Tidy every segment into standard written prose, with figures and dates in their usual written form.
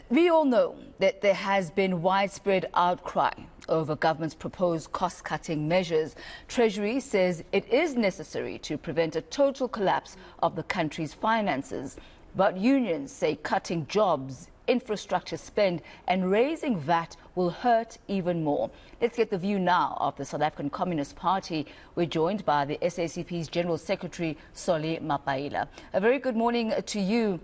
We all know that there has been widespread outcry over government's proposed cost-cutting measures. Treasury says it is necessary to prevent a total collapse of the country's finances. But unions say cutting jobs, infrastructure spend and raising VAT will hurt even more. Let's get the view now of the South African Communist Party. We're joined by the SACP's General Secretary Solly Mapaila. A very good morning to you,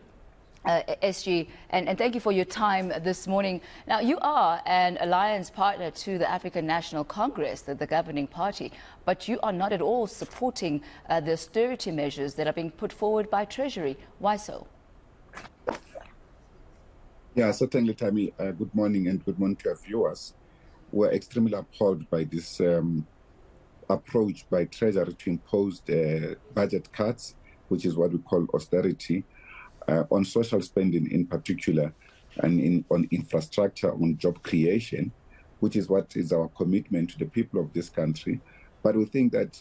SG, and thank you for your time this morning. Now, you are an alliance partner to the African National Congress, the governing party, but you are not at all supporting the austerity measures that are being put forward by Treasury. Why so? Yeah, certainly, Tammy. Good morning and good morning to our viewers. We're extremely appalled by this approach by Treasury to impose budget cuts, which is what we call austerity, on social spending in particular, and on infrastructure, on job creation, which is what is our commitment to the people of this country. But we think that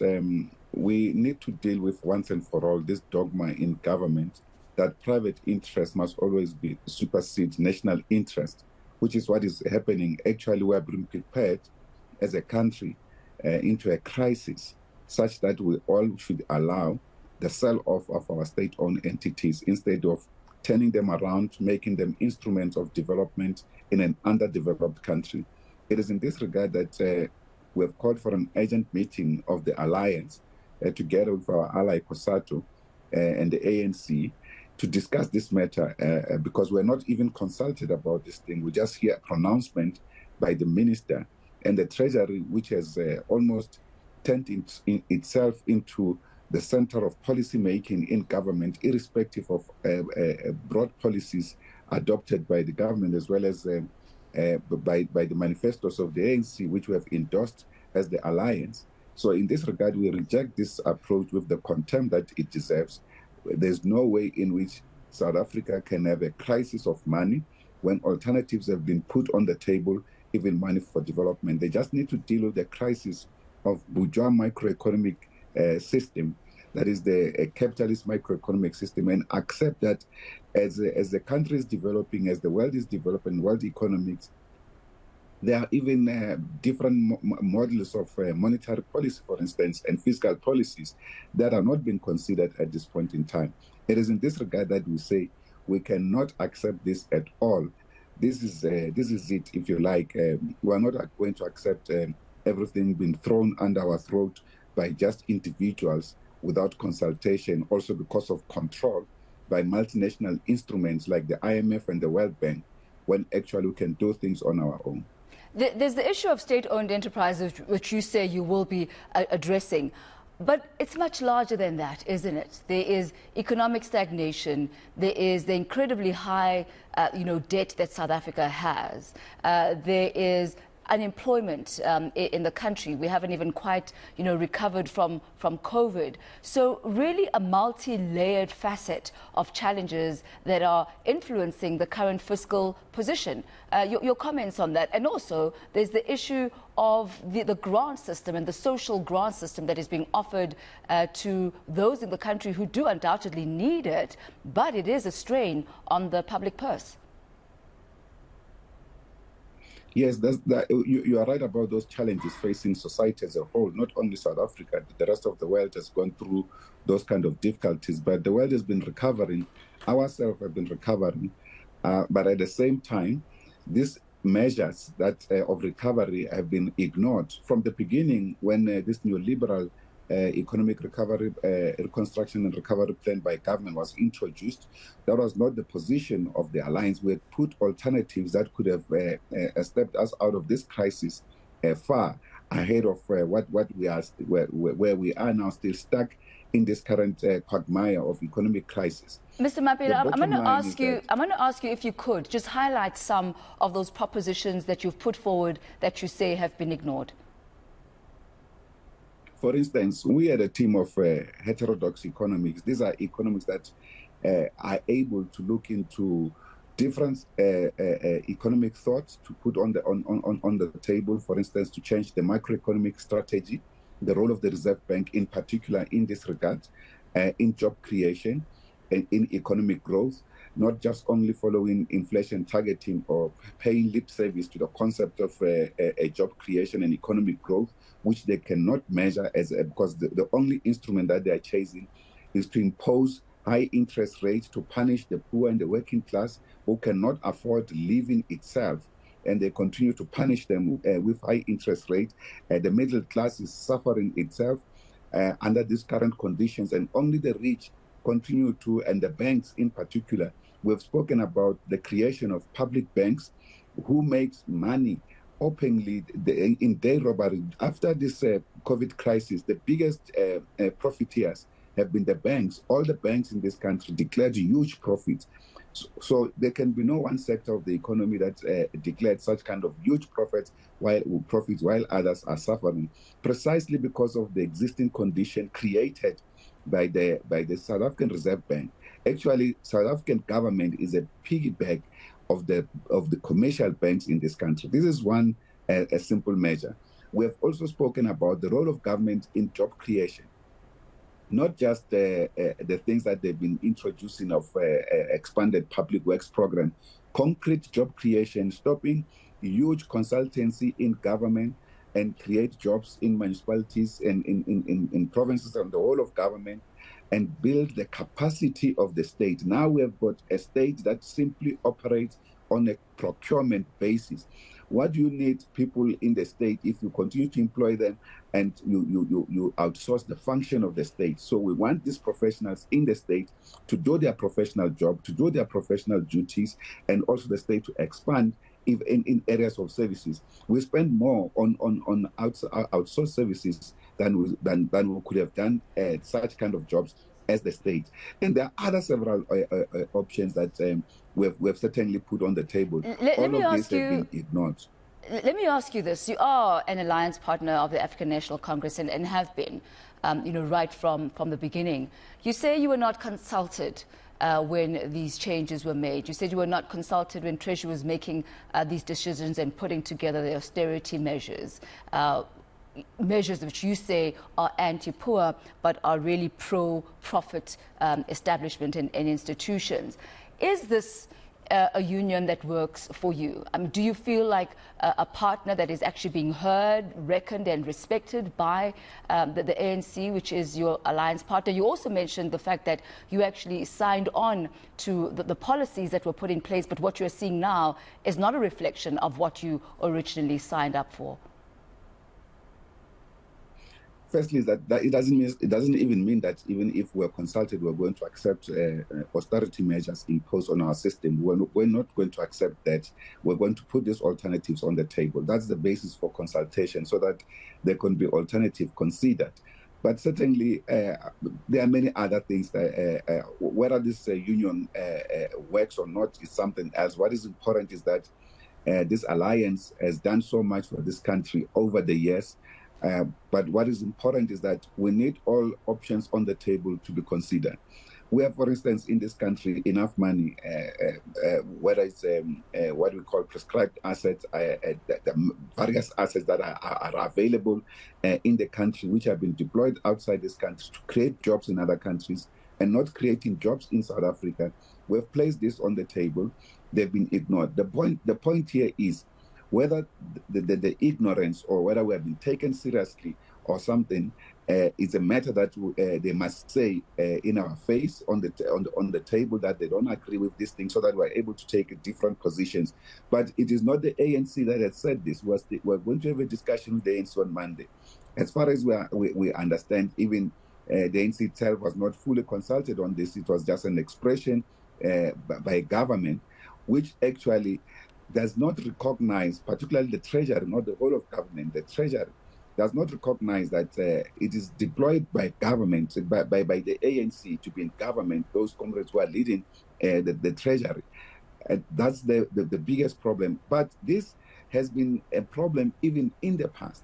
we need to deal with once and for all this dogma in government that private interest must always be supersede national interest, which is what is happening. Actually, we are being prepared as a country into a crisis such that we all should allow the sell-off of our state-owned entities instead of turning them around, making them instruments of development in an underdeveloped country. It is in this regard that we have called for an urgent meeting of the Alliance together with our ally COSATU and the ANC to discuss this matter because we're not even consulted about this thing. We just hear a pronouncement by the minister and the Treasury, which has almost turned itself into the center of policy making in government, irrespective of broad policies adopted by the government as well as by the manifestos of the ANC, which we have endorsed as the alliance. So in this regard, we reject this approach with the contempt that it deserves. There's no way in which South Africa can have a crisis of money when alternatives have been put on the table, even money for development. They just need to deal with the crisis of bourgeois macroeconomic system, that is the capitalist macroeconomic system, and accept that as the country is developing, as the world is developing, world economics, there are even different models of monetary policy, for instance, and fiscal policies that are not being considered at this point in time. It is in this regard that we say we cannot accept this at all. This is it, if you like. We are not going to accept everything being thrown under our throat by just individuals without consultation, also because of control by multinational instruments like the IMF and the World Bank, when actually we can do things on our own. There's the issue of state-owned enterprises, which you say you will be addressing. But it's much larger than that, isn't it? There is economic stagnation. There is the incredibly high, debt that South Africa has. There is unemployment in the country. We haven't even quite, recovered from COVID. So really a multi-layered facet of challenges that are influencing the current fiscal position. Your comments on that. And also there's the issue of the grant system and the social grant system that is being offered to those in the country who do undoubtedly need it, but it is a strain on the public purse. Yes, you are right about those challenges facing society as a whole, not only South Africa. The rest of the world has gone through those kind of difficulties, but the world has been recovering. Ourselves have been recovering. But at the same time, these measures of recovery have been ignored. From the beginning, when this new liberal economic recovery, reconstruction and recovery plan by government was introduced, that was not the position of the alliance. We had put alternatives that could have stepped us out of this crisis far ahead of what we are, where we are now, still stuck in this current quagmire of economic crisis. Mr. Mapaila, I'm going to ask you if you could just highlight some of those propositions that you've put forward that you say have been ignored. For instance, we had a team of heterodox economics. These are economics that are able to look into different economic thoughts to put on the table. For instance, to change the macroeconomic strategy, the role of the Reserve Bank in particular in this regard, in job creation and in economic growth, not just only following inflation targeting or paying lip service to the concept of a job creation and economic growth, which they cannot measure because the only instrument that they are chasing is to impose high interest rates to punish the poor and the working class who cannot afford living itself. And they continue to punish them with high interest rate. The middle class is suffering itself under these current conditions, and only the rich continue to, and the banks in particular. We've spoken about the creation of public banks who makes money openly in day robbery. After this COVID crisis, the biggest profiteers have been the banks. All the banks in this country declared huge profits. So there can be no one sector of the economy that declared such kind of huge profits while others are suffering, precisely because of the existing condition created by the South African Reserve Bank. Actually, South African government is a piggyback of the commercial banks in this country. This is one a simple measure. We have also spoken about the role of government in job creation. Not just the things that they've been introducing of expanded public works program, concrete job creation, stopping huge consultancy in government and create jobs in municipalities and in provinces and the whole of government, and build the capacity of the state. Now we have got a state that simply operates on a procurement basis. What do you need people in the state if you continue to employ them and you outsource the function of the state? So we want these professionals in the state to do their professional job, to do their professional duties, and also the state to expand in areas of services. We spend more on outsourced services than we could have done such kind of jobs as the state. And there are other several options that we've certainly put on the table. All of these have been ignored. Let me ask you this. You are an alliance partner of the African National Congress and have been, right from the beginning. You say you were not consulted when these changes were made. You said you were not consulted when Treasury was making these decisions and putting together the austerity measures. Measures which you say are anti-poor but are really pro-profit establishment and institutions. Is this a union that works for you? Do you feel like a partner that is actually being heard, reckoned and respected by the ANC, which is your alliance partner? You also mentioned the fact that you actually signed on to the policies that were put in place, but what you're seeing now is not a reflection of what you originally signed up for. Firstly, is that it doesn't even mean that even if we're consulted, we're going to accept austerity measures imposed on our system. We're not going to accept that. We're going to put these alternatives on the table. That's the basis for consultation, so that there can be alternative considered. But certainly, there are many other things that whether this union works or not is something else. What is important is that this alliance has done so much for this country over the years. But what is important is that we need all options on the table to be considered. We have, for instance, in this country, enough money, whether it's what we call prescribed assets, the various assets that are available in the country, which have been deployed outside this country to create jobs in other countries and not creating jobs in South Africa. We've placed this on the table. They've been ignored. The point here is whether the ignorance or whether we have been taken seriously or something is a matter that they must say in our face on the table that they don't agree with this thing, so that we're able to take different positions. But it is not the ANC that has said this. We're going to have a discussion with the ANC on Monday. As far as we understand, even the ANC itself was not fully consulted on this. It was just an expression by government, which actually does not recognize, particularly the Treasury, not the whole of government, the Treasury does not recognize that it is deployed by government, by the ANC to be in government, those comrades who are leading the Treasury. That's the biggest problem. But this has been a problem even in the past,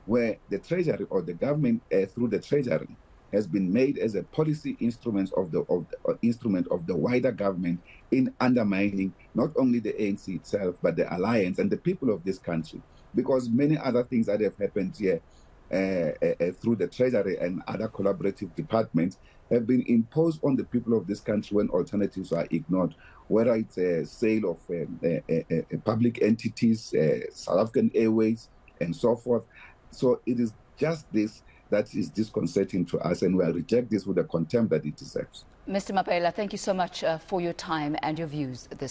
where the Treasury or the government through the Treasury has been made as a policy instrument of the wider government in undermining not only the ANC itself, but the alliance and the people of this country. Because many other things that have happened here, through the Treasury and other collaborative departments have been imposed on the people of this country when alternatives are ignored, whether it's a sale of public entities, South African Airways, and so forth. So it is just this that is disconcerting to us, and we'll reject this with the contempt that it deserves. Mr. Mapaila, thank you so much for your time and your views this